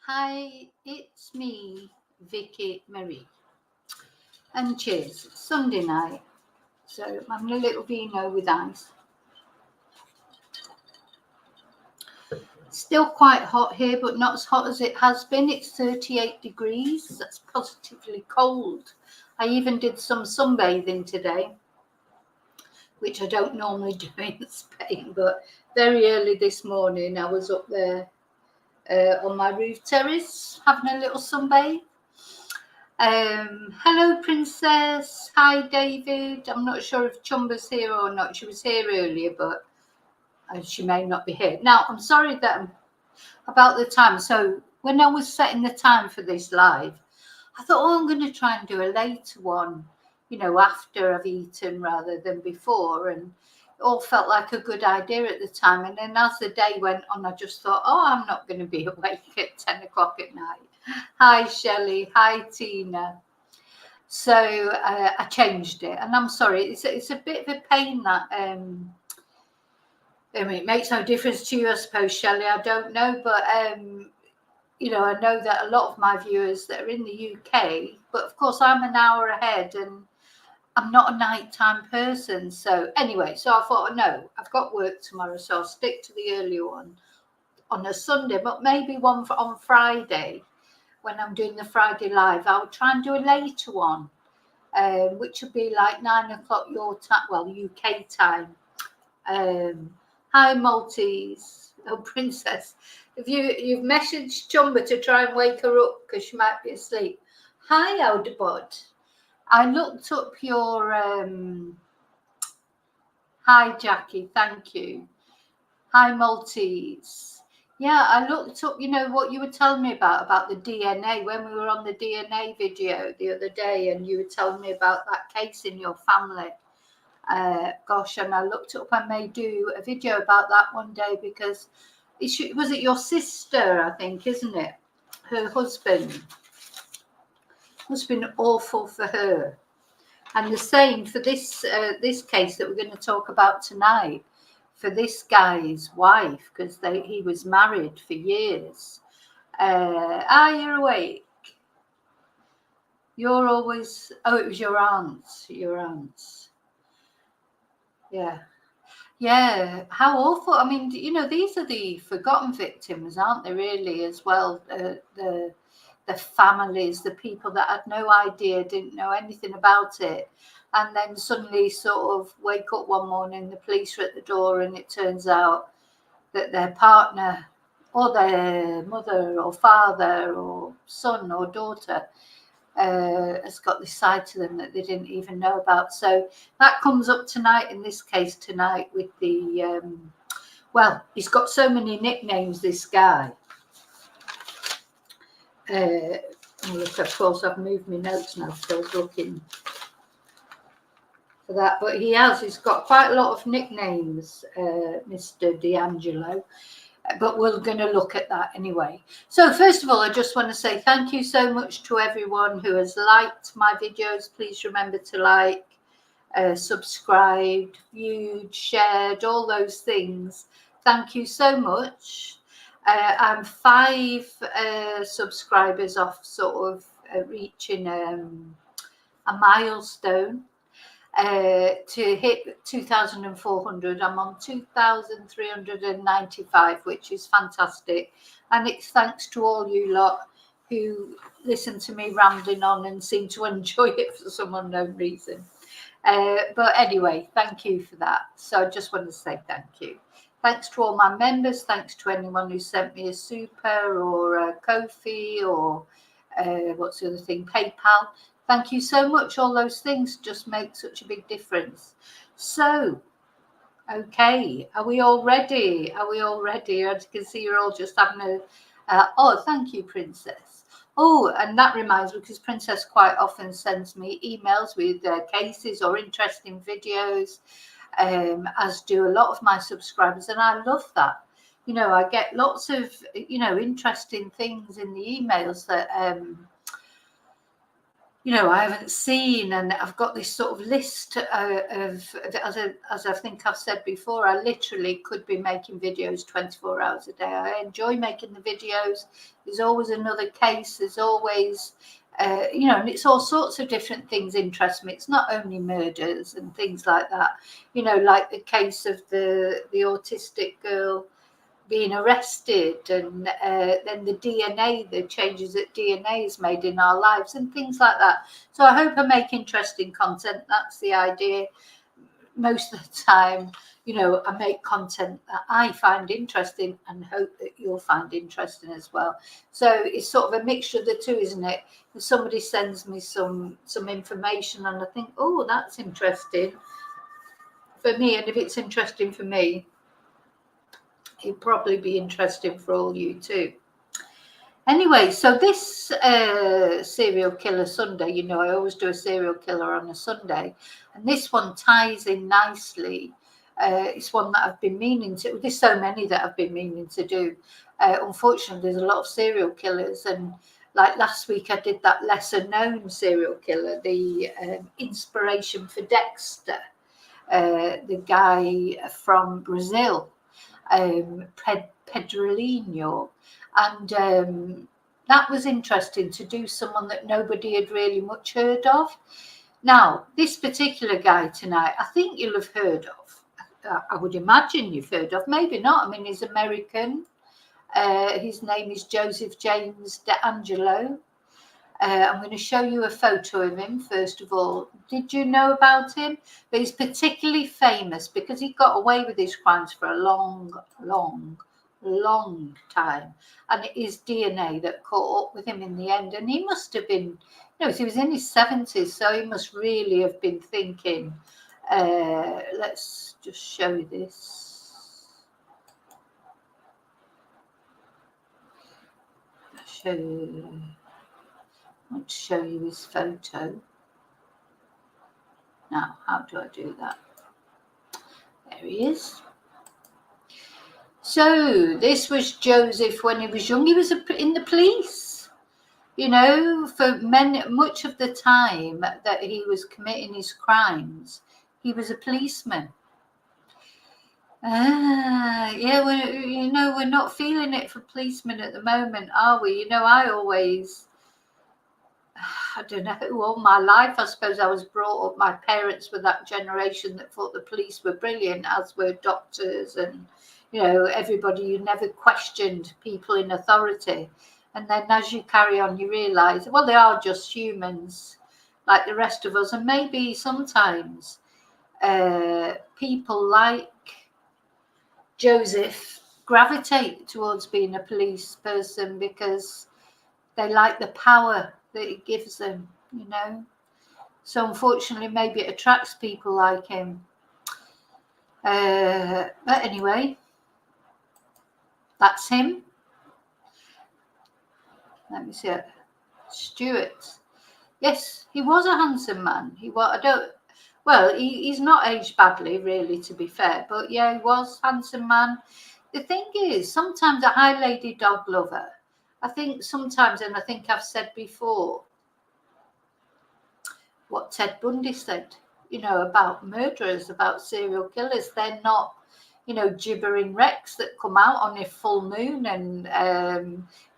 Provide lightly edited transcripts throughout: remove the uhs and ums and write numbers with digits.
Hi, it's me, Vicky Marie. And cheers. It's Sunday night, so I'm having a little vino with ice. Still quite hot here, but not as hot as it has been. It's 38 degrees. That's positively cold. I even did some sunbathing today, which I don't normally do in Spain, but very early this morning I was up there on my roof terrace having a little sunbathe. Hello, Princess. Hi, David. I'm not sure if Chumba's here or not. She was here earlier, but she may not be here. Now, I'm sorry that about the time. So when I was setting the time for this live, I thought, I'm going to try and do a later one, after I've eaten rather than before. And it all felt like a good idea at the time. And then as the day went on, I just thought, I'm not going to be awake at 10 o'clock at night. Hi, Shelley. Hi, Tina. So I changed it, and I'm sorry. It's a bit of a pain that it makes no difference to you, I suppose, Shelley. I don't know, but I know that a lot of my viewers that are in the UK, but of course I'm an hour ahead, and I'm not a nighttime person. So anyway, so I thought, no, I've got work tomorrow, so I'll stick to the earlier one on a Sunday, but maybe one on Friday. When I'm doing the Friday live, I'll try and do a later one, which will be like 9 o'clock your time, well, UK time. Hi, Maltese. Oh, Princess. If you've messaged Chumba to try and wake her up because she might be asleep. Hi, Audibod. I looked up your... Hi, Jackie. Thank you. Hi, Maltese. Yeah, I looked up, what you were telling me about the DNA when we were on the DNA video the other day, and you were telling me about that case in your family. Gosh, and I looked up, I may do a video about that one day, because was it your sister, I think, isn't it? Her husband. Must have been awful for her. And the same for this case that we're going to talk about tonight. For this guy's wife, because he was married for years. You're awake. You're always, it was your aunts. Yeah, how awful. I mean, these are the forgotten victims, aren't they, really, as well? The families, the people that had no idea, didn't know anything about it. And then suddenly sort of wake up one morning, the police are at the door, and it turns out that their partner or their mother or father or son or daughter has got this side to them that they didn't even know about. So that comes up tonight, in this case tonight, with the, he's got so many nicknames, this guy. Look, of course, I've moved my notes now, so I was looking for that. But he's got quite a lot of nicknames, Mr. DeAngelo. But we're going to look at that anyway. So first of all, I just want to say thank you so much to everyone who has liked my videos. Please remember to like, subscribed, viewed, shared, all those things. Thank you so much. I'm 5 subscribers off sort of reaching a milestone. To hit 2,400. I'm on 2,395, which is fantastic. And it's thanks to all you lot who listen to me rambling on and seem to enjoy it for some unknown reason. But anyway, thank you for that. So I just want to say thank you. Thanks to all my members. Thanks to anyone who sent me a super or a Ko-fi or what's the other thing, PayPal. Thank you so much. All those things just make such a big difference. So, okay, are we all ready? As you can see, you're all just having thank you, Princess. Oh, and that reminds me, because Princess quite often sends me emails with cases or interesting videos, as do a lot of my subscribers, and I love that. I get lots of, interesting things in the emails that, I haven't seen, and I've got this sort of list of as I think I've said before, I literally could be making videos 24 hours a day. I enjoy making the videos. There's always another case. There's always, and it's all sorts of different things interest me. It's not only murders and things like that. Like the case of the autistic girl being arrested, and then the DNA, the changes that DNA has made in our lives and things like that. So I hope I make interesting content. That's the idea. Most of the time, I make content that I find interesting and hope that you'll find interesting as well. So it's sort of a mixture of the two, isn't it? If somebody sends me some information and I think, oh, that's interesting for me, and if it's interesting for me, it'd probably be interesting for all you too. Anyway, so this serial killer Sunday, I always do a serial killer on a Sunday, and this one ties in nicely. It's one that I've been meaning to. There's so many that I've been meaning to do. Unfortunately, there's a lot of serial killers, and like last week, I did that lesser known serial killer, the inspiration for Dexter, the guy from Brazil. Pedrolino, and that was interesting to do someone that nobody had really much heard of. Now, this particular guy tonight, I think you'll have heard of. I would imagine you've heard of, maybe not. I mean, he's American. His name is Joseph James DeAngelo. I'm going to show you a photo of him, first of all. Did you know about him? But he's particularly famous because he got away with his crimes for a long, long, long time. And it is DNA that caught up with him in the end. And he must have been, he was in his 70s, so he must really have been thinking, let's just show you this. I want to show you his photo. Now, how do I do that? There he is. So, this was Joseph when he was young. He was in the police, for much of the time that he was committing his crimes. He was a policeman. Yeah, we're not feeling it for policemen at the moment, are we? I don't know, all my life, I suppose I was brought up, my parents were that generation that thought the police were brilliant, as were doctors and, everybody. You never questioned people in authority. And then as you carry on, you realise, well, they are just humans like the rest of us. And maybe sometimes people like Joseph gravitate towards being a police person because they like the power that it gives them, So unfortunately, maybe it attracts people like him. But anyway, that's him. Let me see it. Stuart. Yes, he was a handsome man. He's not aged badly, really, to be fair. But yeah, he was a handsome man. The thing is, sometimes a high lady dog lover, I think sometimes, and I think I've said before, what Ted Bundy said, about murderers, about serial killers. They're not, gibbering wrecks that come out on a full moon and,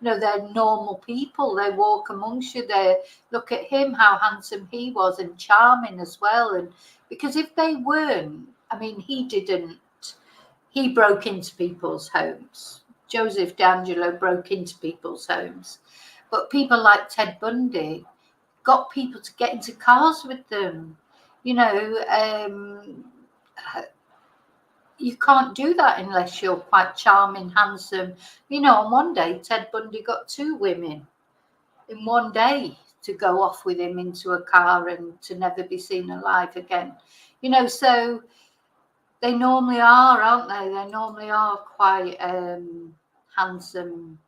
they're normal people. They walk amongst you. Look at him, how handsome he was and charming as well. And because if they weren't, he broke into people's homes. Joseph DeAngelo broke into people's homes. But people like Ted Bundy got people to get into cars with them. You can't do that unless you're quite charming, handsome. On one day, Ted Bundy got 2 women in one day to go off with him into a car and to never be seen alive again. So they normally are, aren't they? They normally are quite handsome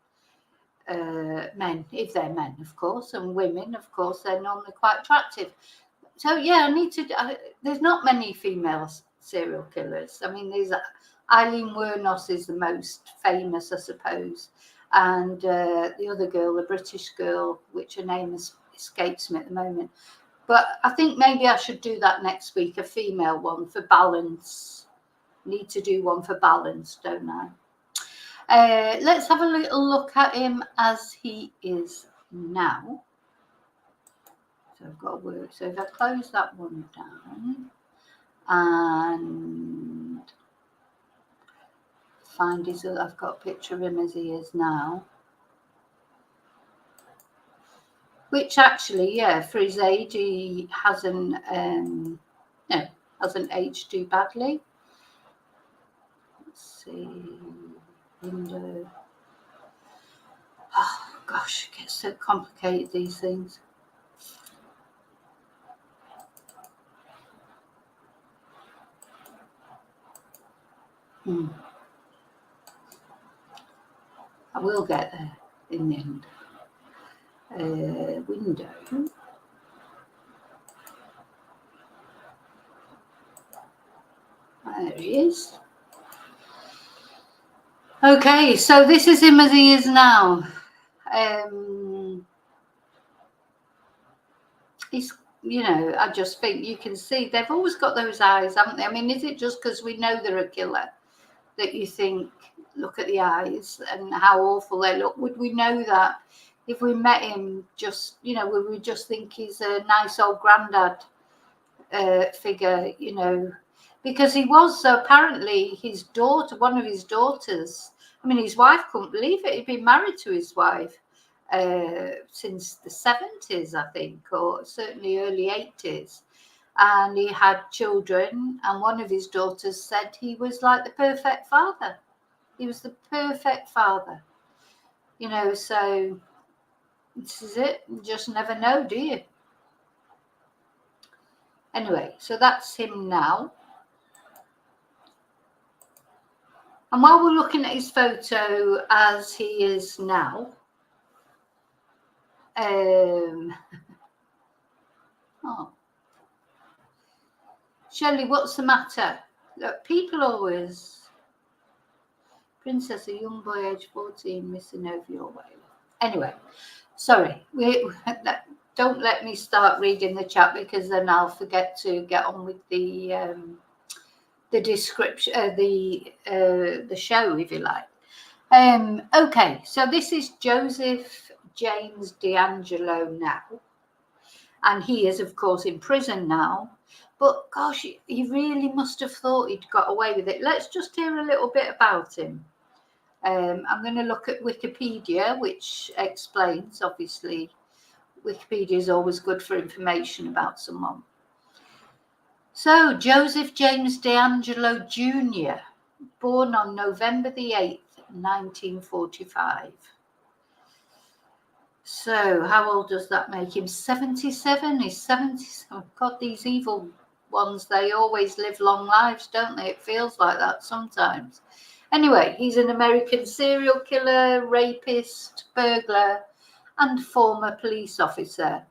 men, if they're men, of course, and women, of course, they're normally quite attractive. So yeah, there's not many female serial killers. There's Eileen Wuornos is the most famous, I suppose, and the other girl, the British girl, which her name escapes me at the moment. But I think maybe I should do that next week, a female one for balance. Need to do one for balance, don't I? Let's have a little look at him as he is now. So I've got to work. So if I close that one down and find his other, I've got a picture of him as he is now. Which actually, yeah, for his age, he hasn't aged too badly. Let's see, window. Oh gosh, it gets so complicated, these things. I will get there in the end. Window. There he is. Okay, so this is him as he is now. He's, you know, I just think you can see they've always got those eyes, haven't they? I mean, is it just because we know they're a killer that you think, look at the eyes and how awful they look? Would we know that if we met him? Just, you know, would we just think he's a nice old granddad figure, you know? Because he was, so apparently his daughter, one of his daughters, I mean, his wife couldn't believe it. He'd been married to his wife since the 70s, I think, or certainly early 80s. And he had children, and one of his daughters said he was like the perfect father. He was the perfect father, you know. So this is it. You just never know, do you? Anyway, so that's him now. And while we're looking at his photo as he is now, oh, Shelley, what's the matter? Look, people always, Princess, a young boy aged 14, missing over your way. Anyway, sorry, don't let me start reading the chat, because then I'll forget to get on with the description, the show, if you like. Okay, so this is Joseph James DeAngelo now, and he is, of course, in prison now. But gosh, he really must have thought he'd got away with it. Let's just hear a little bit about him. I'm going to look at Wikipedia, which explains, obviously, Wikipedia is always good for information about someone. So, Joseph James DeAngelo Jr, born on November the 8th, 1945. So, how old does that make him? 77? He's 77. God, these evil ones, they always live long lives, don't they? It feels like that sometimes. Anyway, he's an American serial killer, rapist, burglar, and former police officer.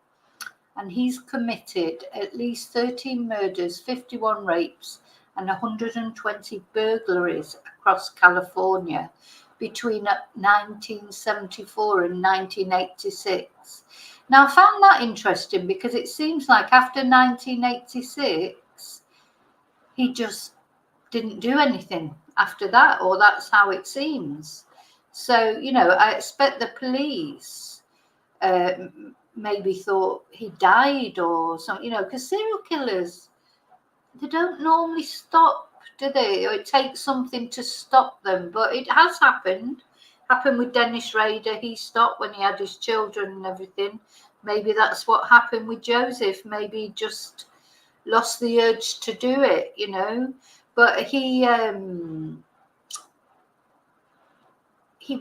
And he's committed at least 13 murders, 51 rapes, and 120 burglaries across California between 1974 and 1986. Now, I found that interesting because it seems like after 1986, he just didn't do anything after that, or that's how it seems. So, you know, I expect the police maybe thought he died or something, you know, because serial killers, they don't normally stop, do they? Or it takes something to stop them. But it has happened with Dennis Rader. He stopped when he had his children and everything. Maybe that's what happened with Joseph. Maybe he just lost the urge to do it, you know. But he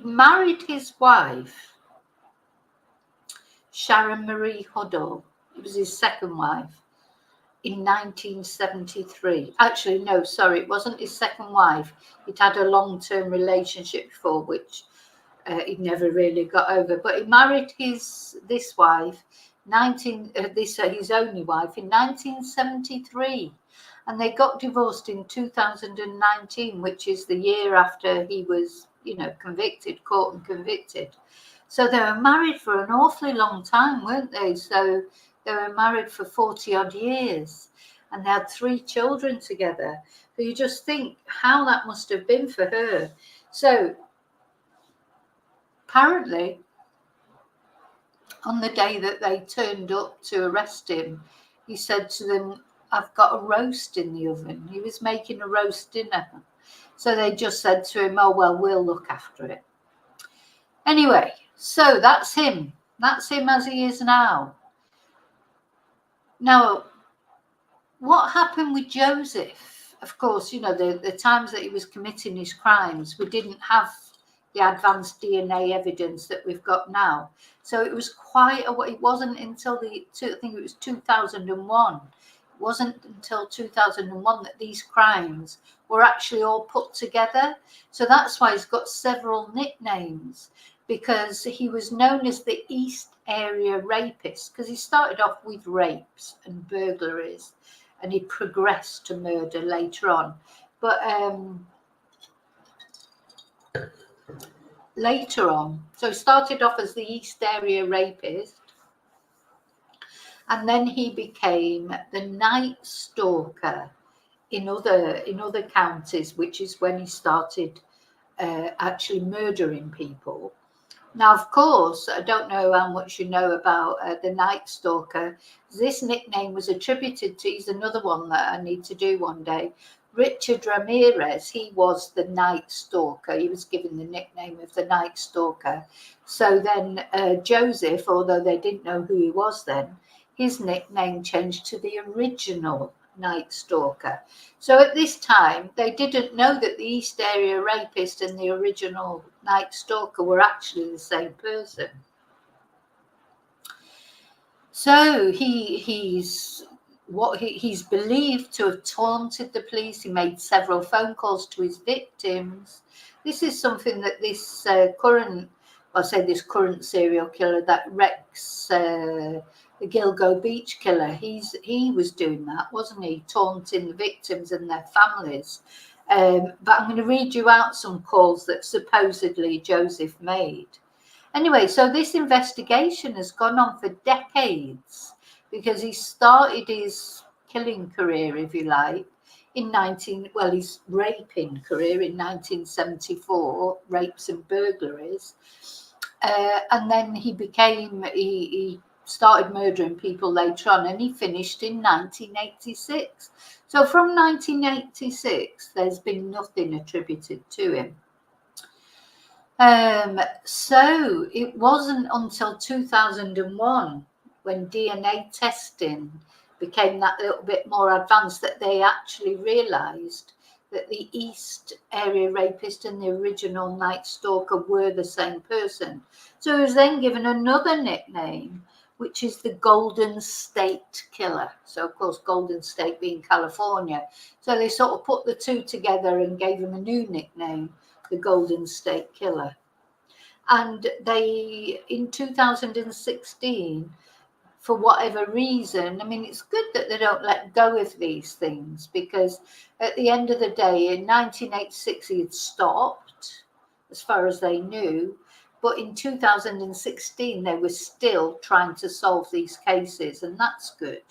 married his wife, Sharon Marie Huddle. It was his second wife, in 1973. Actually, no, sorry, it wasn't his second wife. He'd had a long-term relationship before, which he never really got over. But he married this wife, his only wife, in 1973, and they got divorced in 2019, which is the year after he was, you know, caught and convicted. So they were married for an awfully long time, weren't they? So they were married for 40 odd years, and they had 3 children together. So you just think how that must have been for her. So apparently, on the day that they turned up to arrest him, he said to them, "I've got a roast in the oven." He was making a roast dinner. So they just said to him, "Oh, well, we'll look after it." Anyway, so that's him. That's him as he is now. Now, what happened with Joseph? Of course, you know, the times that he was committing his crimes, we didn't have the advanced DNA evidence that we've got now. So it was quite it wasn't until I think it was 2001. It wasn't until 2001 that these crimes were actually all put together. So that's why he's got several nicknames, because he was known as the East Area Rapist, because he started off with rapes and burglaries, and he progressed to murder later on. But later on, so he started off as the East Area Rapist, and then he became the Night Stalker in other counties, which is when he started actually murdering people. Now, of course, I don't know how much you know about the Night Stalker. This nickname was attributed to, he's another one that I need to do one day, Richard Ramirez. He was the Night Stalker. He was given the nickname of the Night Stalker. So then Joseph, although they didn't know who he was then, his nickname changed to the original Night Stalker. So at this time, they didn't know that the East Area Rapist and the original Night Stalker were actually the same person. So he's believed to have taunted the police. He made several phone calls to his victims. This is something that this current serial killer, that Rex, the Gilgo Beach killer, he was doing that, wasn't he? Taunting the victims and their families. But I'm going to read you out some calls that supposedly Joseph made. Anyway, so this investigation has gone on for decades, because he started his killing career, if you like, his raping career in 1974, rapes and burglaries. And then he started murdering people later on, and he finished in 1986. So from 1986, there's been nothing attributed to him. So it wasn't until 2001, when DNA testing became that little bit more advanced, that they actually realised that the East Area Rapist and the original Night Stalker were the same person. So he was then given another nickname, which is the Golden State Killer. So, of course, Golden State being California. So they sort of put the two together and gave him a new nickname, the Golden State Killer. And they, in 2016, for whatever reason, I mean, it's good that they don't let go of these things, because at the end of the day, in 1986, he had stopped, as far as they knew. But in 2016, they were still trying to solve these cases, and that's good.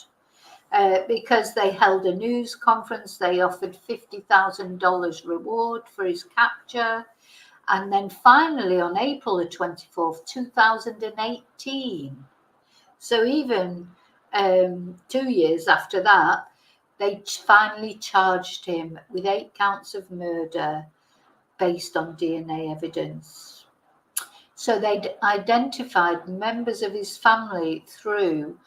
Because they held a news conference, they offered $50,000 reward for his capture. And then finally, on April the 24th, 2018, so even 2 years after that, they finally charged him with 8 counts of murder based on DNA evidence. So they'd identified members of his family through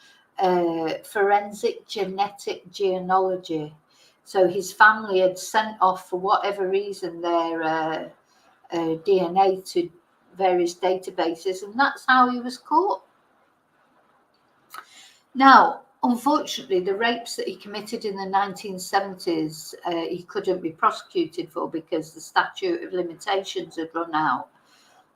forensic genetic genealogy. So his family had sent off, for whatever reason, their DNA to various databases, and that's how he was caught. Now, unfortunately, the rapes that he committed in the 1970s, he couldn't be prosecuted for, because the statute of limitations had run out.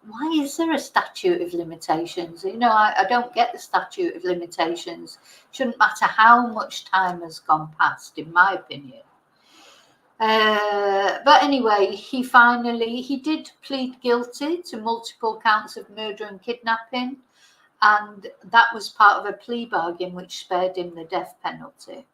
Why is there a statute of limitations? You know, I don't get the statute of limitations. Shouldn't matter how much time has gone past, in my opinion. But anyway, he did plead guilty to multiple counts of murder and kidnapping, and that was part of a plea bargain which spared him the death penalty.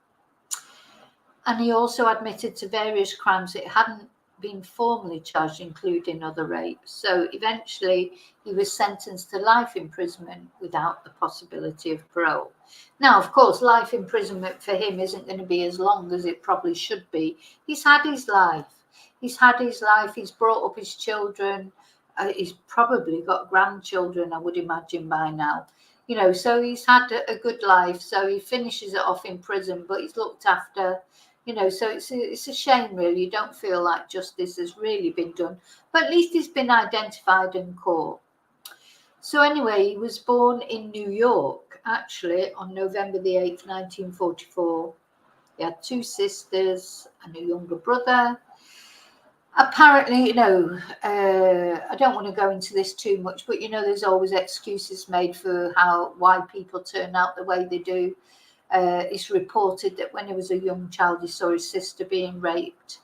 And he also admitted to various crimes that hadn't been formally charged, including other rapes. So eventually he was sentenced to life imprisonment without the possibility of parole. Now, of course, life imprisonment for him isn't going to be as long as it probably should be. He's had his life. He's brought up his children. He's probably got grandchildren, I would imagine, by now. So he's had a good life. So he finishes it off in prison, but he's looked after. So it's a shame, really. You don't feel like justice has really been done, but at least he's been identified and caught. So anyway, he was born in New York, actually, on November the 8th, 1944. He had 2 sisters and a younger brother. Apparently, I don't want to go into this too much, but there's always excuses made for why people turn out the way they do. It's reported that when he was a young child, he saw his sister being raped,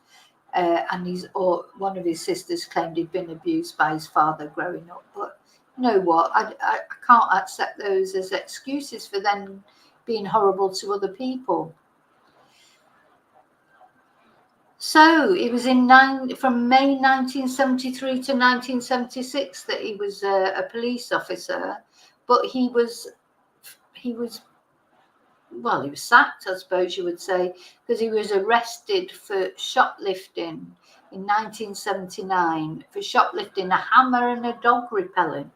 and one of his sisters claimed he'd been abused by his father growing up. But you know what? I can't accept those as excuses for them being horrible to other people. So it was from May 1973 to 1976 that he was a police officer, but he was sacked, I suppose you would say, because he was arrested for shoplifting in 1979, for shoplifting a hammer and a dog repellent.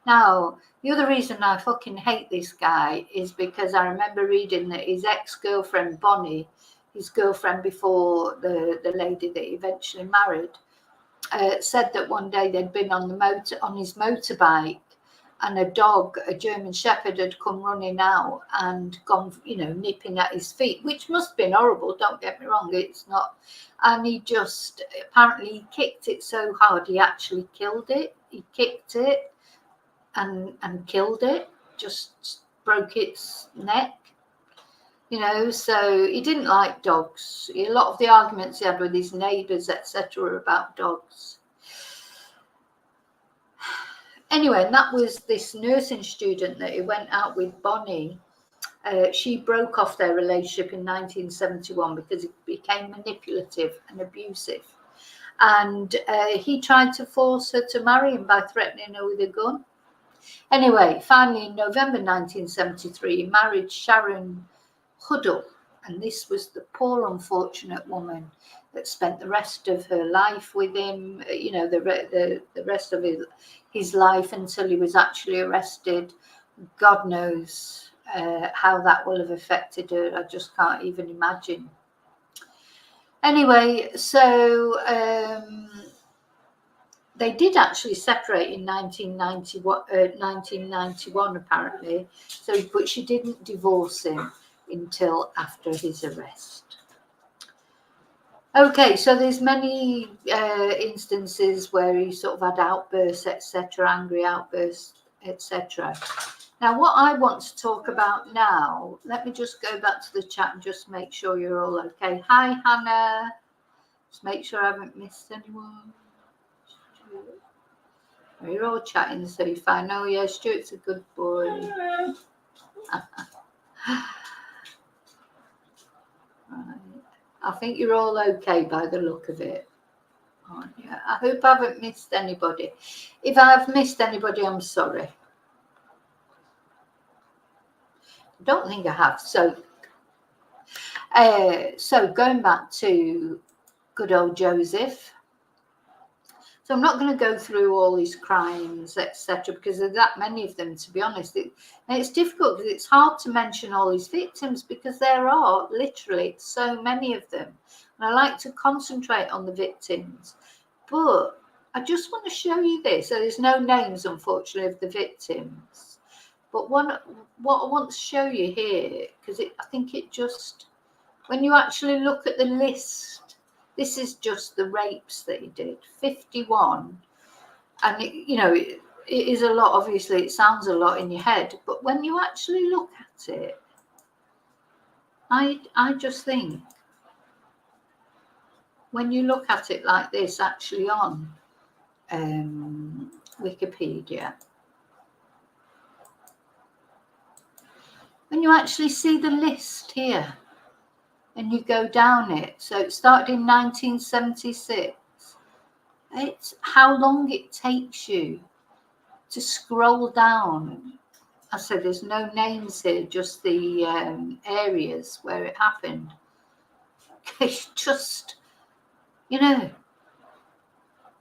Now, the other reason I fucking hate this guy is because I remember reading that his ex-girlfriend, Bonnie, his girlfriend before the lady that he eventually married, said that one day they'd been on his motorbike, and a German Shepherd, had come running out and gone, nipping at his feet, which must have been horrible, don't get me wrong, it's not. And he just, apparently kicked it so hard, he actually killed it. He kicked it and killed it, just broke its neck. So he didn't like dogs. A lot of the arguments he had with his neighbours, etc., were about dogs. Anyway, and that was this nursing student that he went out with, Bonnie. She broke off their relationship in 1971 because it became manipulative and abusive. And he tried to force her to marry him by threatening her with a gun. Anyway, finally, in November 1973, he married Sharon Huddle. And this was the poor, unfortunate woman that spent the rest of her life with him, the rest of his life until he was actually arrested. God knows how that will have affected her. I just can't even imagine. Anyway, so they did actually separate in 1991 apparently. But she didn't divorce him until after his arrest. Okay, so there's many instances where he sort of had outbursts, etc., angry outbursts, etc. Now, what I want to talk about now, let me just go back to the chat and just make sure you're all okay. Hi, Hannah. Just make sure I haven't missed anyone. You're all chatting, so you're fine. Oh, yeah, Stuart's a good boy. Right. I think you're all okay by the look of it, aren't you? I hope I haven't missed anybody. If I've missed anybody, I'm sorry. I don't think I have. So going back to good old Joseph. So I'm not going to go through all these crimes, etc., because there are that many of them, to be honest. It's difficult because it's hard to mention all these victims because there are literally so many of them. And I like to concentrate on the victims. But I just want to show you this. So there's no names, unfortunately, of the victims. But what I want to show you here, because I think it just, when you actually look at the list, this is just the rapes that he did, 51. And, it is a lot, obviously, it sounds a lot in your head. But when you actually look at it, I just think, when you look at it like this, actually on Wikipedia, when you actually see the list here and you go down it, so it started in 1976. It's how long it takes you to scroll down. I said there's no names here, just the areas where it happened. It's just, you know,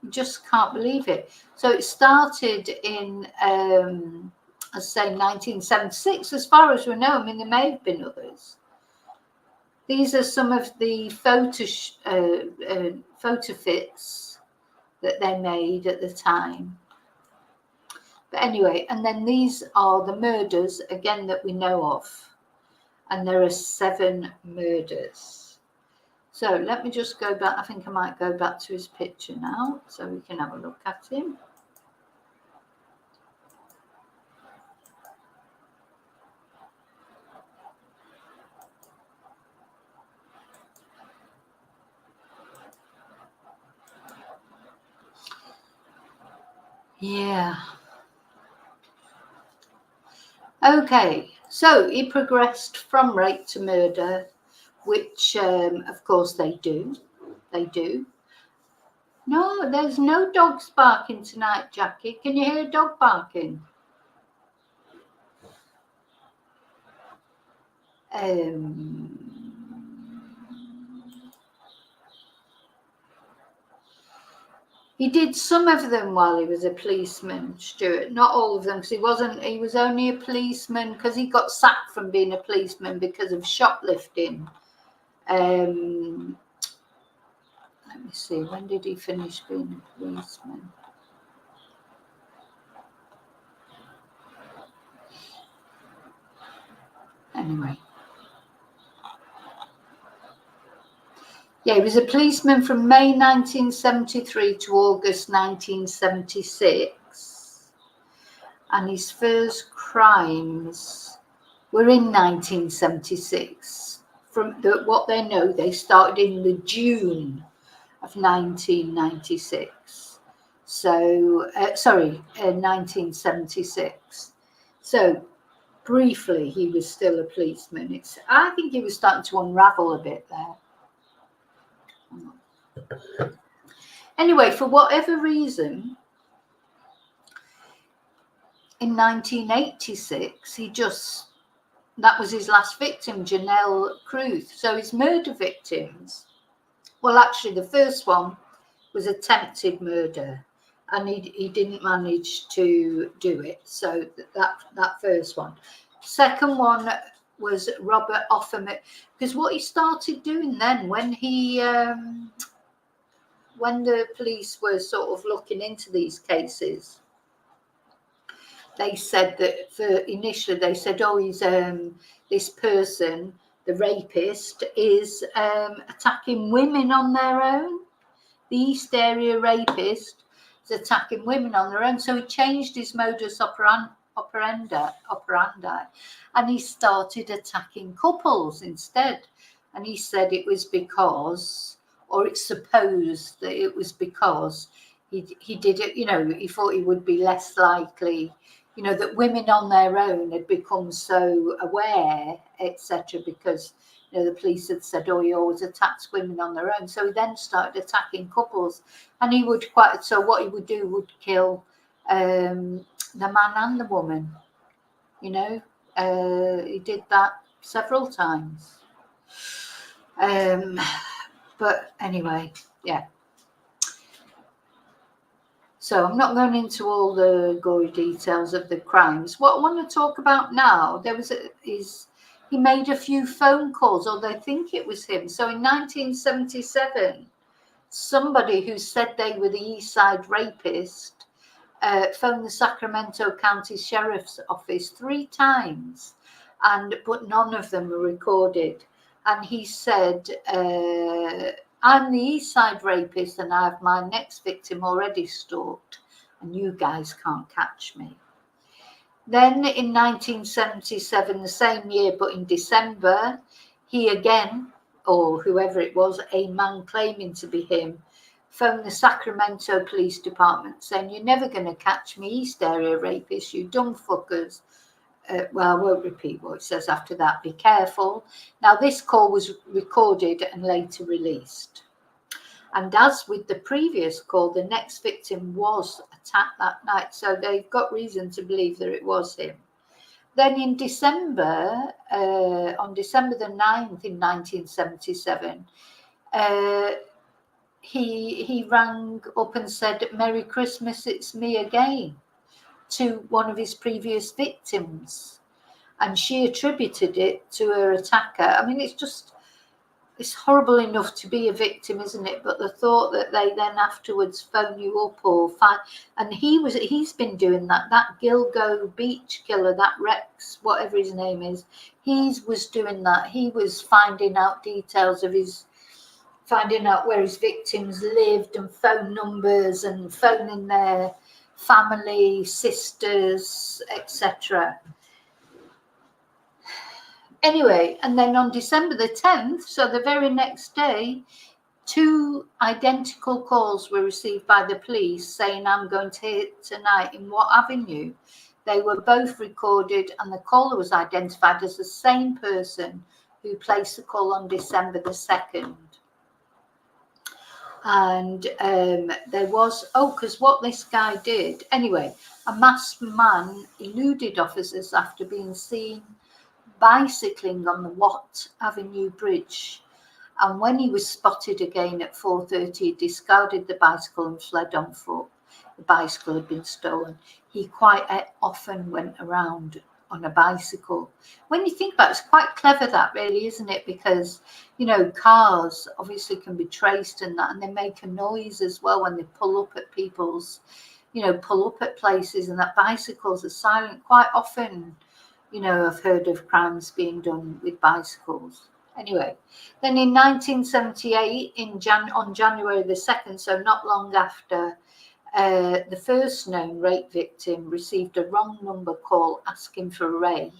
you just can't believe it. So it started in, I say 1976, as far as we know. I mean, there may have been others. These are some of the photo fits that they made at the time. But anyway, and then these are the murders, again, that we know of. And there are 7 murders. So let me just go back. I think I might go back to his picture now so we can have a look at him. Yeah. Okay, so he progressed from rape to murder, which of course they do. They do. No, there's no dogs barking tonight, Jackie. Can you hear a dog barking? He did some of them while he was a policeman, Stuart. Not all of them, because he was only a policeman because he got sacked from being a policeman because of shoplifting. Let me see, when did he finish being a policeman? Anyway. Yeah, he was a policeman from May 1973 to August 1976. And his first crimes were in 1976. From what they know, they started in the June of 1996. So, 1976. So, briefly, he was still a policeman. I think he was starting to unravel a bit there. Anyway, for whatever reason, in 1986, that was his last victim, Janelle Cruz. So his murder victims, well, actually, the first one was attempted murder, and he didn't manage to do it. So that first one. Second one was Robert Offerman, because what he started doing then, when the police were sort of looking into these cases, they said that initially they said, oh, he's this person, the rapist, is attacking women on their own. The East Area rapist is attacking women on their own. So he changed his modus operandi, and he started attacking couples instead. And he said it was because, or it's supposed that it was because he did it, he thought he would be less likely, that women on their own had become so aware, etc., because the police had said, oh, he always attacks women on their own. So he then started attacking couples, and so what he would do would kill the man and the woman. He did that several times. But anyway, yeah. So I'm not going into all the gory details of the crimes. What I want to talk about now, he made a few phone calls, or they think it was him. So in 1977, somebody who said they were the East Side rapist phoned the Sacramento County Sheriff's Office 3 times, but none of them were recorded. And he said, I'm the East Side rapist and I have my next victim already stalked, and you guys can't catch me. Then in 1977, the same year, but in December, he again or whoever it was, a man claiming to be him, phoned the Sacramento Police Department saying, "You're never going to catch me, East Area rapist, you dumb fuckers." Well, I won't repeat what it says after that. Be careful. Now, this call was recorded and later released. And as with the previous call, the next victim was attacked that night. So they've got reason to believe that it was him. Then in December, on December the 9th in 1977, he rang up and said, "Merry Christmas, it's me again," to one of his previous victims. And she attributed it to her attacker. I mean, it's horrible enough to be a victim, isn't it? But the thought that they then afterwards phone you up or find, and he's been doing that Gilgo Beach killer, that Rex, whatever his name is, he was doing that. He was finding out details of finding out where his victims lived and phone numbers and phoning their family, sisters, etc. Anyway, and then on December the 10th, so the very next day, 2 identical calls were received by the police saying, "I'm going to hit tonight in what avenue?" They were both recorded, and the caller was identified as the same person who placed the call on December the 2nd. And there was, because what this guy did, anyway, a masked man eluded officers after being seen bicycling on the Watt Avenue Bridge. And when he was spotted again at 4:30, he discarded the bicycle and fled on foot. The bicycle had been stolen. He quite often went around on a bicycle. When you think about it, it's quite clever, that really, isn't it? Because, you know, cars obviously can be traced and that, and they make a noise as well when they pull up at people's, pull up at places, and that bicycles are silent. Quite often, I've heard of crimes being done with bicycles. Anyway, then in 1978, on January the 2nd, so not long after, the first known rape victim received a wrong number call asking for Ray,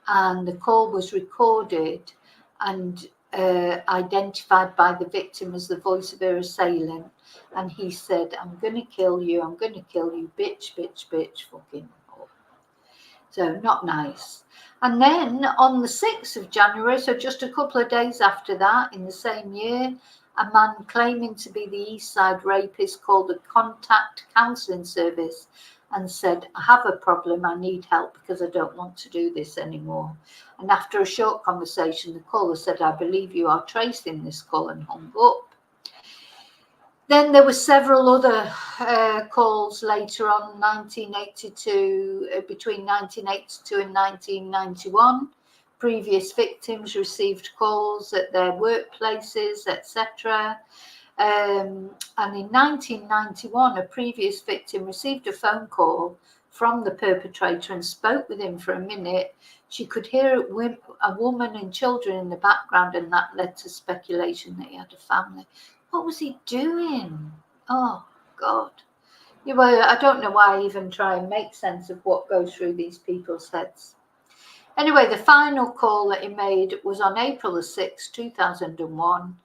and the call was recorded and identified by the victim as the voice of her assailant, and he said, "I'm going to kill you, bitch, bitch, bitch, fucking." So not nice. And then on the 6th of January, so just a couple of days after that, in the same year, a man claiming to be the East Side rapist called the Contact Counselling Service and said, "I have a problem, I need help because I don't want to do this anymore." And after a short conversation, the caller said, "I believe you are tracing this call," and hung up. Then there were several other calls later on, 1982, between 1982 and 1991. Previous victims received calls at their workplaces, etc. And in 1991, a previous victim received a phone call from the perpetrator and spoke with him for a minute. She could hear a woman and children in the background, and that led to speculation that he had a family. What was he doing? Oh, God. Yeah, well, I don't know why I even try and make sense of what goes through these people's heads. Anyway, the final call that he made was on April the 6th, 2001,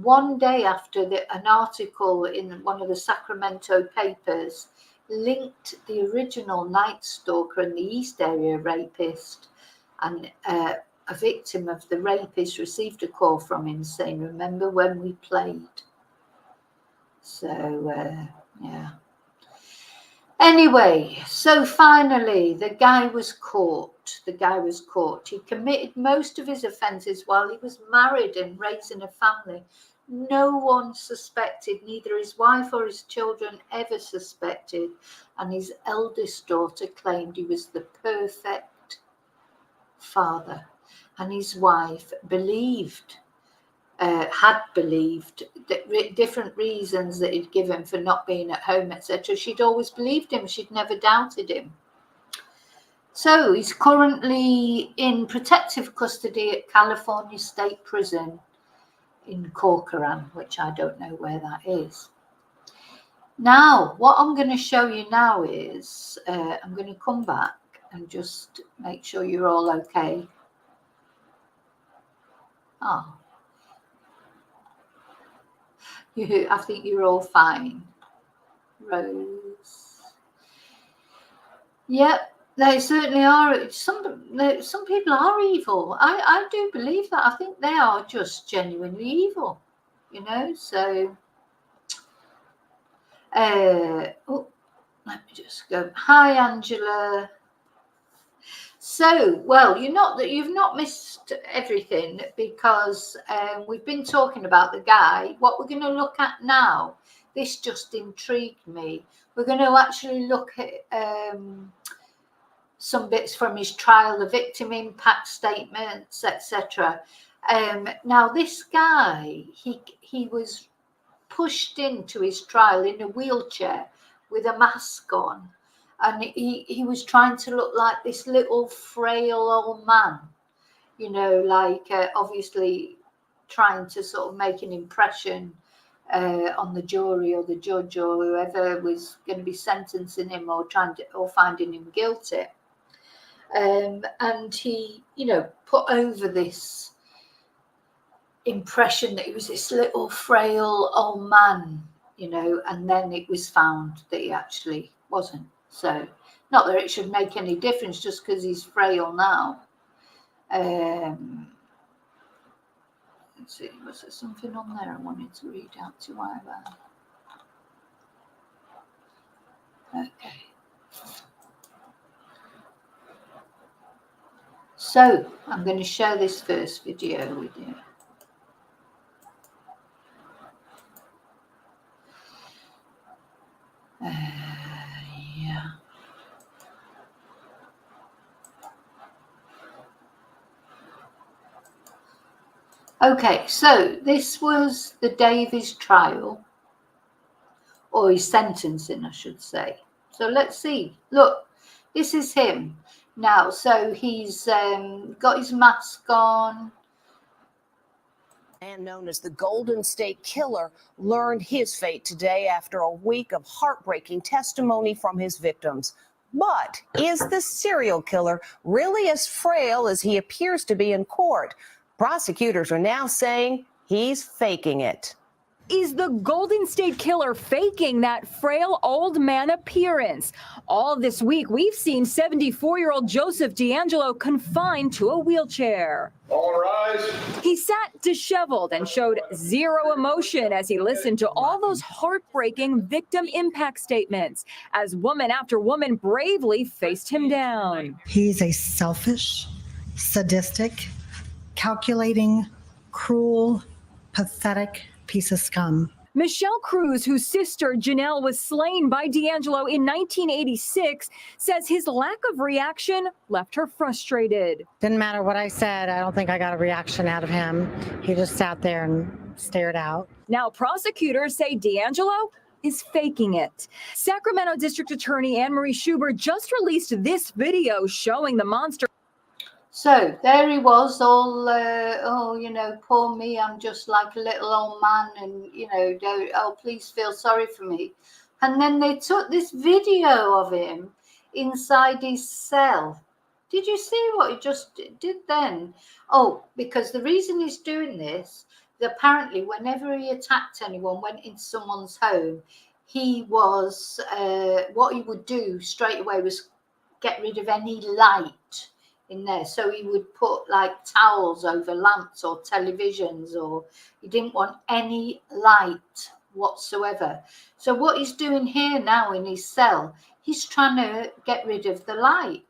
one day after an article in one of the Sacramento papers linked the original Night Stalker and the East Area rapist, and a victim of the rapist received a call from him saying, "Remember when we played?" So, yeah. Anyway, so finally, the guy was caught. He committed most of his offences while he was married and raising a family. No one suspected, neither his wife or his children ever suspected, and his eldest daughter claimed he was the perfect father. And his wife had believed that different reasons that he'd given for not being at home, etc. She'd always believed him. She'd never doubted him. So he's currently in protective custody at California State Prison in Corcoran, which I don't know where that is. Now, what I'm going to show you now is, I'm going to come back and just make sure you're all okay. Oh, I think you're all fine. Rose. Yep, they certainly are. Some people are evil. I do believe that. I think they are just genuinely evil, you know. So, oh, let me just go. Hi, Angela. So, well, you've not missed everything, because we've been talking about the guy. What we're going to look at now, this just intrigued me. We're going to actually look at some bits from his trial, the victim impact statements, etc. Now, this guy, he was pushed into his trial in a wheelchair with a mask on. And he was trying to look like this little frail old man, you know, like obviously trying to sort of make an impression on the jury or the judge or whoever was going to be sentencing him or finding him guilty. And he, you know, put over this impression that he was this little frail old man, you know, and then it was found that he actually wasn't. So, not that it should make any difference just because he's frail now. Let's see, was there something on there I wanted to read out to Ira? Okay. So, I'm going to share this first video with you. Yeah. Okay, so this was the day of his trial, or his sentencing, I should say. So let's see. Look, this is him now. So he's got his mask on. Man known as the Golden State Killer learned his fate today after a week of heartbreaking testimony from his victims. But is the serial killer really as frail as he appears to be in court? Prosecutors are now saying he's faking it. Is the Golden State Killer faking that frail old man appearance? All this week, we've seen 74-year-old Joseph DeAngelo confined to a wheelchair. All rise. He sat disheveled and showed zero emotion as he listened to all those heartbreaking victim impact statements as woman after woman bravely faced him down. He's a selfish, sadistic, calculating, cruel, pathetic piece of scum. Michelle Cruz, whose sister Janelle was slain by DeAngelo in 1986, says his lack of reaction left her frustrated. Didn't matter what I said. I don't think I got a reaction out of him. He just sat there and stared out. Now prosecutors say DeAngelo is faking it. Sacramento District Attorney Anne Marie Schubert just released this video showing the monster. So there he was, all, oh, you know, poor me, I'm just like a little old man, and, you know, oh, please feel sorry for me. And then they took this video of him inside his cell. Did you see what he just did then? Oh, because the reason he's doing this, apparently whenever he attacked anyone, went into someone's home, he was, what he would do straight away was get rid of any light in there. So he would put like towels over lamps or televisions, or he didn't want any light whatsoever. So what he's doing here now in his cell, he's trying to get rid of the light.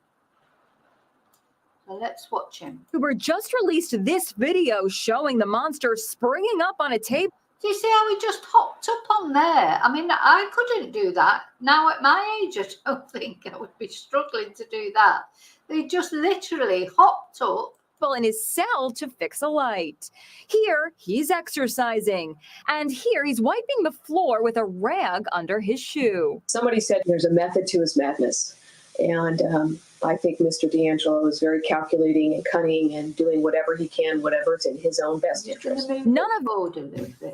So let's watch him. Uber just released this video showing the monster springing up on a table. Do you see how he just hopped up on there? I mean, I couldn't do that. Now at my age, I don't think I would be struggling to do that. They just literally hopped up in his cell to fix a light. Here, he's exercising. And here, he's wiping the floor with a rag under his shoe. Somebody said there's a method to his madness. And I think Mr. DeAngelo is very calculating and cunning and doing whatever he can, whatever's in his own best interest. None of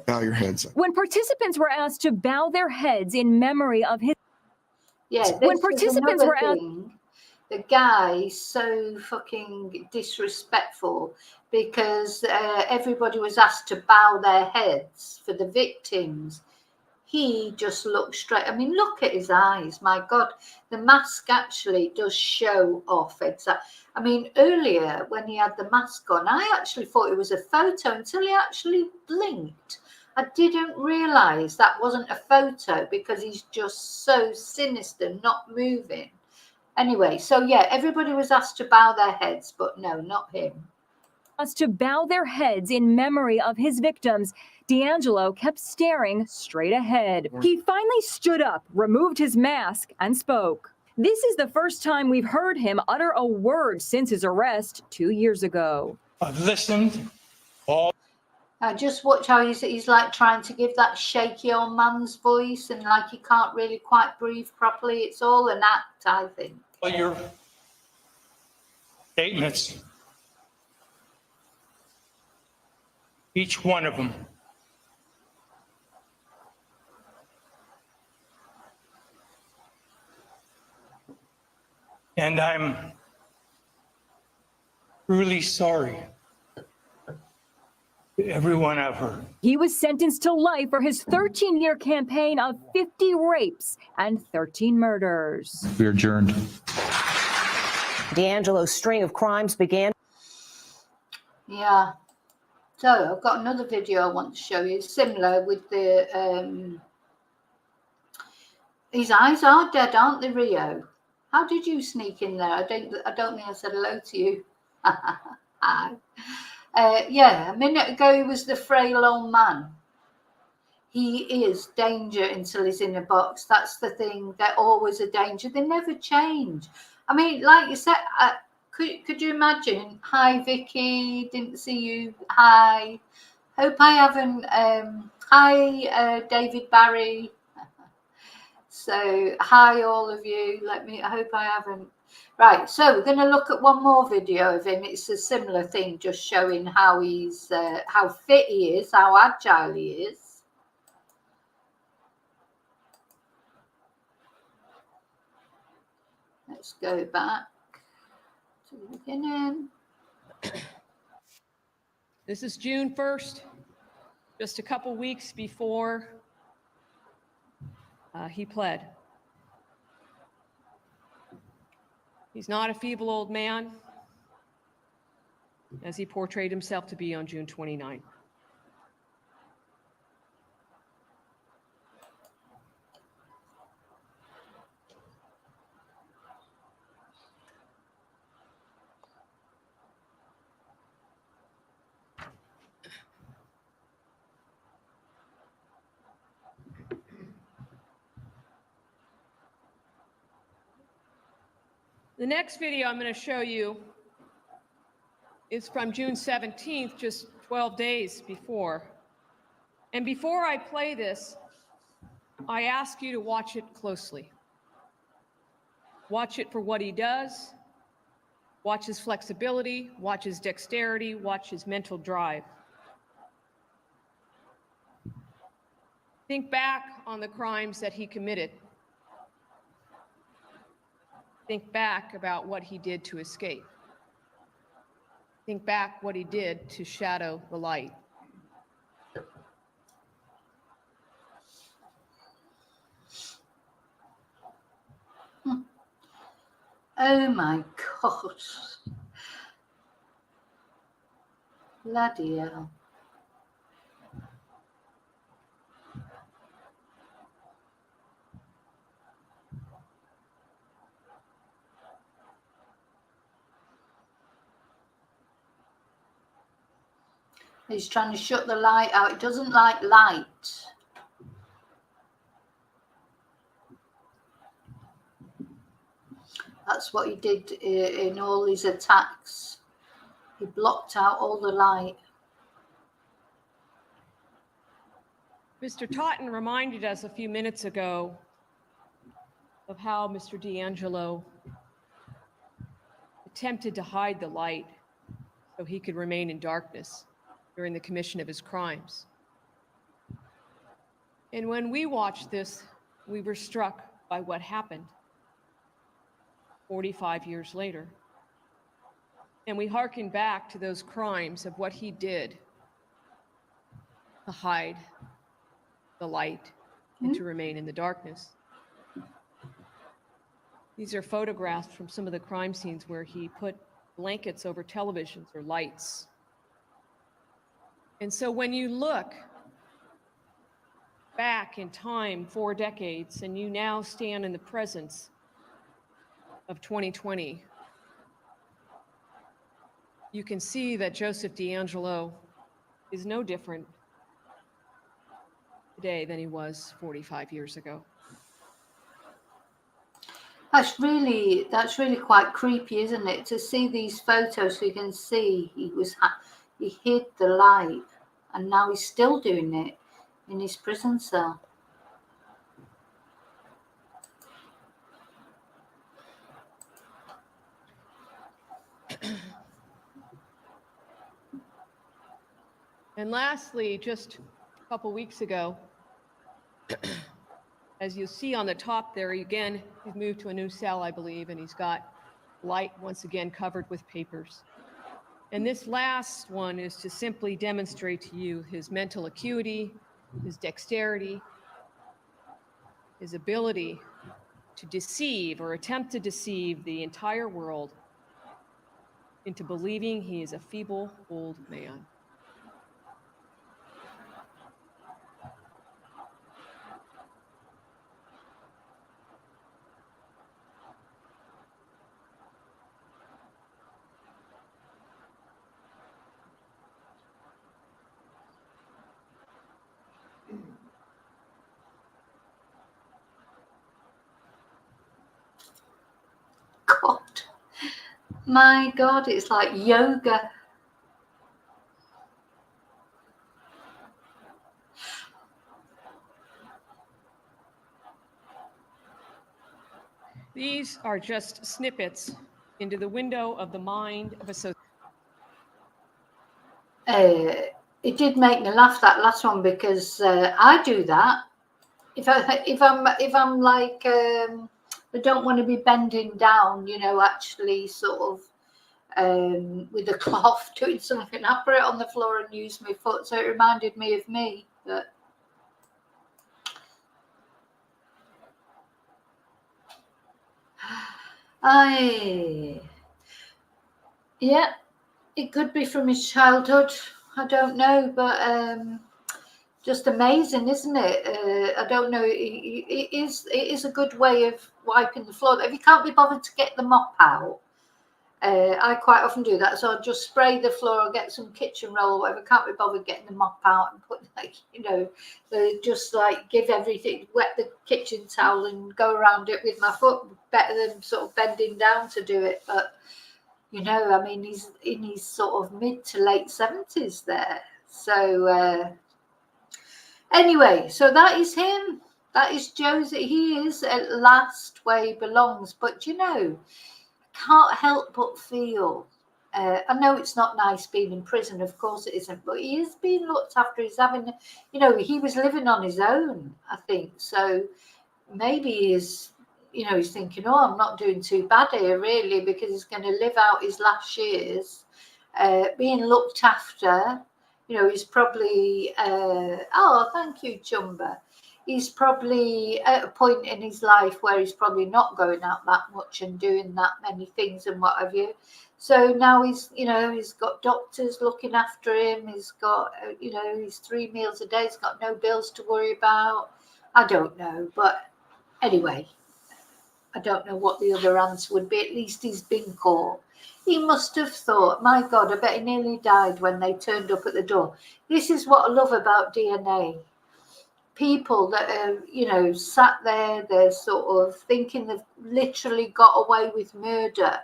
Bow your heads. When participants were asked to bow their heads in memory of his... Yeah, when participants were asked... The guy so fucking disrespectful, because everybody was asked to bow their heads for the victims. He just looked straight. I mean, look at his eyes. My God, the mask actually does show off. I mean, earlier when he had the mask on, I actually thought it was a photo until he actually blinked. I didn't realise that wasn't a photo because he's just so sinister, not moving. Anyway, so yeah, everybody was asked to bow their heads, but no, not him. Asked to bow their heads in memory of his victims, DeAngelo kept staring straight ahead. He finally stood up, removed his mask, and spoke. This is the first time we've heard him utter a word since his arrest 2 years ago. I've listened all. Just watch how he's like trying to give that shaky old man's voice, and like he can't really quite breathe properly. It's all an act, I think. All your statements, each one of them. And I'm truly sorry to everyone I've hurt. He was sentenced to life for his 13-year campaign of 50 rapes and 13 murders. We are adjourned. DeAngelo's string of crimes began. Yeah. So I've got another video I want to show you, similar with the. His eyes are dead, aren't they, Rio? How did you sneak in there? I don't think I said hello to you. Hi. Yeah, a minute ago he was the frail old man. He is danger until he's in a box. That's the thing. They're always a danger. They never change. I mean, like you said, could you imagine? Hi, Vicky. Didn't see you. Hi. Hope I haven't. Hi, David Barry. So, hi, all of you. I hope I haven't. Right, so we're going to look at one more video of him. It's a similar thing, just showing how he's, how fit he is, how agile he is. Let's go back to the beginning. This is June 1st, just a couple weeks before he pled. He's not a feeble old man, as he portrayed himself to be on June 29. The next video I'm going to show you is from June 17th, just 12 days before. And before I play this, I ask you to watch it closely. Watch it for what he does. Watch his flexibility, watch his dexterity, watch his mental drive. Think back on the crimes that he committed. Think back about what he did to escape. Think back what he did to shadow the light. Oh my God. Bloody hell. He's trying to shut the light out. It doesn't like light. That's what he did in all his attacks. He blocked out all the light. Mr. Totten reminded us a few minutes ago of how Mr. DeAngelo attempted to hide the light so he could remain in darkness during the commission of his crimes. And when we watched this, we were struck by what happened 45 years later. And we hearken back to those crimes of what he did to hide the light and to remain in the darkness. These are photographs from some of the crime scenes where he put blankets over televisions or lights. And so when you look back in time 4 decades and you now stand in the presence of 2020, you can see that Joseph DeAngelo is no different today than he was 45 years ago. That's really quite creepy, isn't it? To see these photos, so you can see he hid the light, and now he's still doing it in his prison cell. And lastly, just a couple weeks ago, as you see on the top there, again, he's moved to a new cell, I believe, and he's got light once again covered with papers. And this last one is to simply demonstrate to you his mental acuity, his dexterity, his ability to deceive or attempt to deceive the entire world into believing he is a feeble old man. God, my God, it's like yoga. These are just snippets into the window of the mind of a society. It did make me laugh, that last one, because I do that. If I'm like I don't want to be bending down, actually sort of with a cloth doing something, I put it on the floor and use my foot. So it reminded me of me. But yeah, it could be from his childhood. I don't know, but just amazing, isn't it? I don't know. It is a good way of wiping the floor. If you can't be bothered to get the mop out, I quite often do that. So I'll just spray the floor or get some kitchen roll or whatever. Can't be bothered getting the mop out and put just like give everything, wet the kitchen towel and go around it with my foot. Better than sort of bending down to do it. But I mean, he's in his sort of mid to late 70s there. So anyway, so that is him. That is Josie. He is at last where he belongs. But can't help but feel, I know it's not nice being in prison, of course it isn't, but he is being looked after. He's having, he was living on his own, I think. So maybe he's thinking, oh, I'm not doing too bad here, really, because he's going to live out his last years being looked after. He's probably, oh, thank you, Chumba. He's probably at a point in his life where he's probably not going out that much and doing that many things and what have you. So now he's got doctors looking after him. He's got, his 3 meals a day. He's got no bills to worry about. I don't know. But anyway, I don't know what the other answer would be. At least he's been caught. He must have thought, my God, I bet he nearly died when they turned up at the door. This is what I love about DNA. People that are, sat there, they're sort of thinking they've literally got away with murder,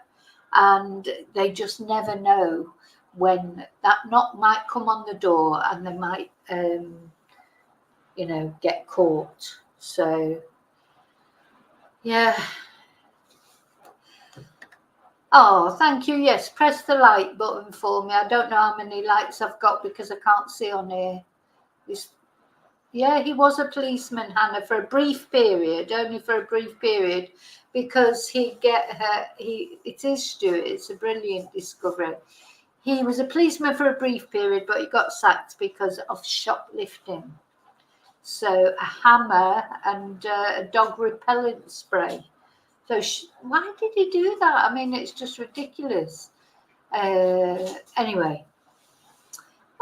and they just never know when that knock might come on the door and they might, get caught. So, yeah. Oh, thank you. Yes, press the like button for me. I don't know how many likes I've got because I can't see on here. Yeah, he was a policeman, Hannah, for a brief period, only for a brief period, because he'd get her. It is Stuart. It's a brilliant discovery. He was a policeman for a brief period, but he got sacked because of shoplifting. So a hammer and a dog repellent spray. So why did he do that? I mean, it's just ridiculous. Anyway.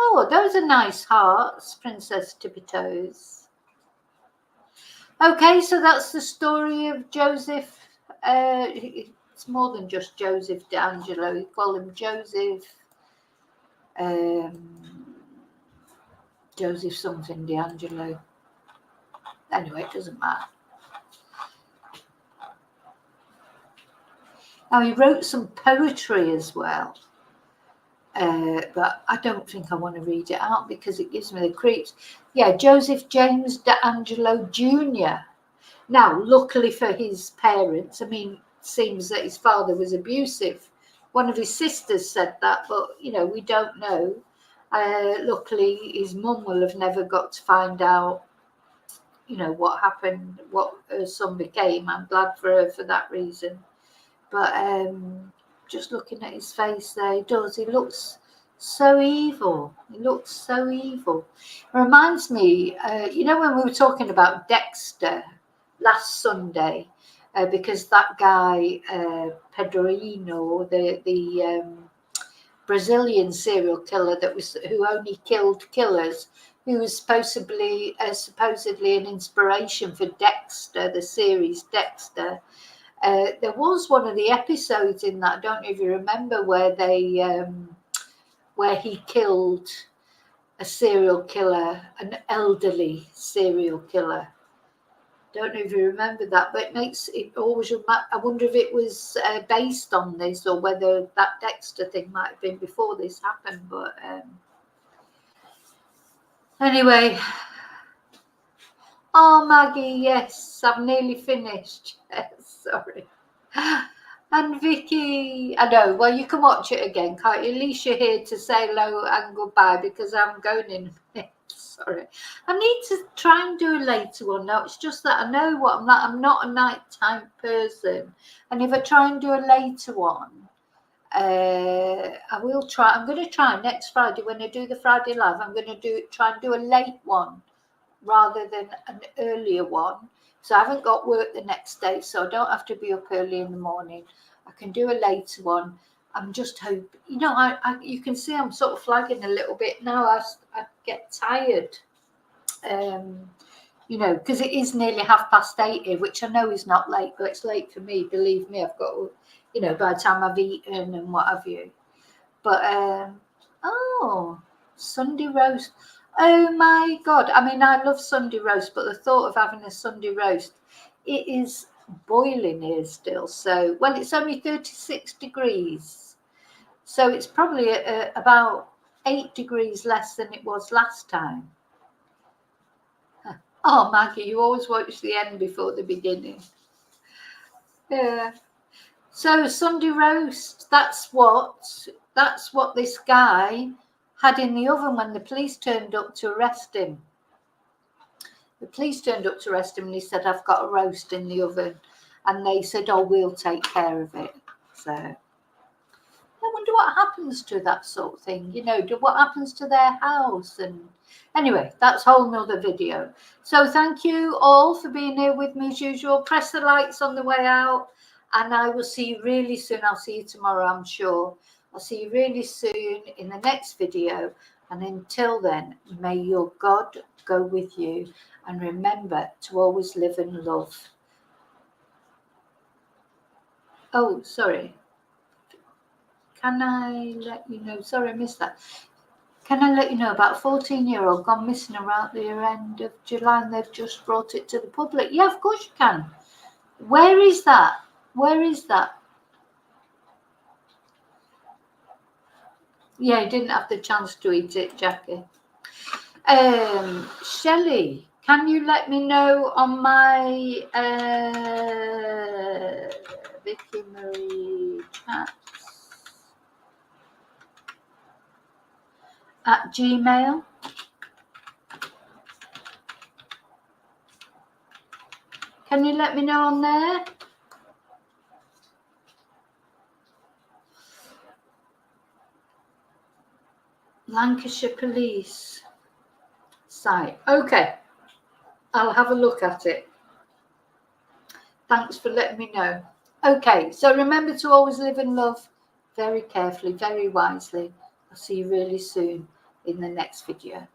Oh, those are nice hearts, Princess Tippy Toes. Okay, so that's the story of Joseph. It's more than just Joseph DeAngelo. You call him Joseph. Joseph something DeAngelo. Anyway, it doesn't matter. Now, he wrote some poetry as well. But I don't think I want to read it out because it gives me the creeps. Yeah, Joseph James DeAngelo Jr. Now, luckily for his parents, I mean, it seems that his father was abusive. One of his sisters said that, but, you know, we don't know. Luckily, his mum will have never got to find out, you know, what happened, what her son became. I'm glad for her for that reason. But just looking at his face there, he looks so evil. He looks so evil. It reminds me, you know, when we were talking about Dexter last Sunday, because that guy, Pedrino, the Brazilian serial killer who only killed killers, who was supposedly an inspiration for Dexter, the series Dexter. There was one of the episodes in that, I don't know if you remember, where he killed a serial killer, an elderly serial killer. Don't know if you remember that, but it always. I wonder if it was based on this or whether that Dexter thing might have been before this happened. But anyway. Oh, Maggie, yes, I've nearly finished. Yes, sorry. And Vicky, I know, well, you can watch it again, can't you? At least you're here to say hello and goodbye because I'm going in a minute. Sorry. I need to try and do a later one now. It's just that I know what I'm not a nighttime person. And if I try and do a later one, I will try. I'm going to try next Friday when I do the Friday live. I'm going to try and do a late one rather than an earlier one. So I haven't got work the next day, so I don't have to be up early in the morning. I can do a later one. I'm just hoping, you know, you can see I'm sort of flagging a little bit now. I get tired, you know, because it is nearly 8:30 here, which I know is not late, but it's late for me. Believe me, I've got, you know, by the time I've eaten and what have you. But, oh, Sunday roast. Oh my God. I mean, I love Sunday roast, but the thought of having a Sunday roast, it is boiling here still. So, well, it's only 36 degrees. So it's probably about 8 degrees less than it was last time. Oh, Maggie, you always watch the end before the beginning. Yeah. So Sunday roast, that's what this guy had in the oven when the police turned up to arrest him. The police turned up to arrest him and he said, I've got a roast in the oven. And they said, oh, we'll take care of it. So I wonder what happens to that sort of thing, you know, what happens to their house. And anyway, that's a whole nother video. So thank you all for being here with me as usual. Press the likes on the way out. And I will see you really soon. I'll see you tomorrow, I'm sure. I'll see you really soon in the next video. And until then, may your God go with you. And remember to always live in love. Oh, sorry. Can I let you know? Sorry, I missed that. Can I let you know about a 14-year-old gone missing around the end of July and they've just brought it to the public? Yeah, of course you can. Where is that? Where is that? Yeah, he didn't have the chance to eat it, Jackie. Shelley, can you let me know on my Vicky Marie chats at Gmail? Can you let me know on there? Lancashire Police site. Okay, I'll have a look at it. Thanks for letting me know. Okay, so remember to always live and love very carefully, very wisely. I'll see you really soon in the next video.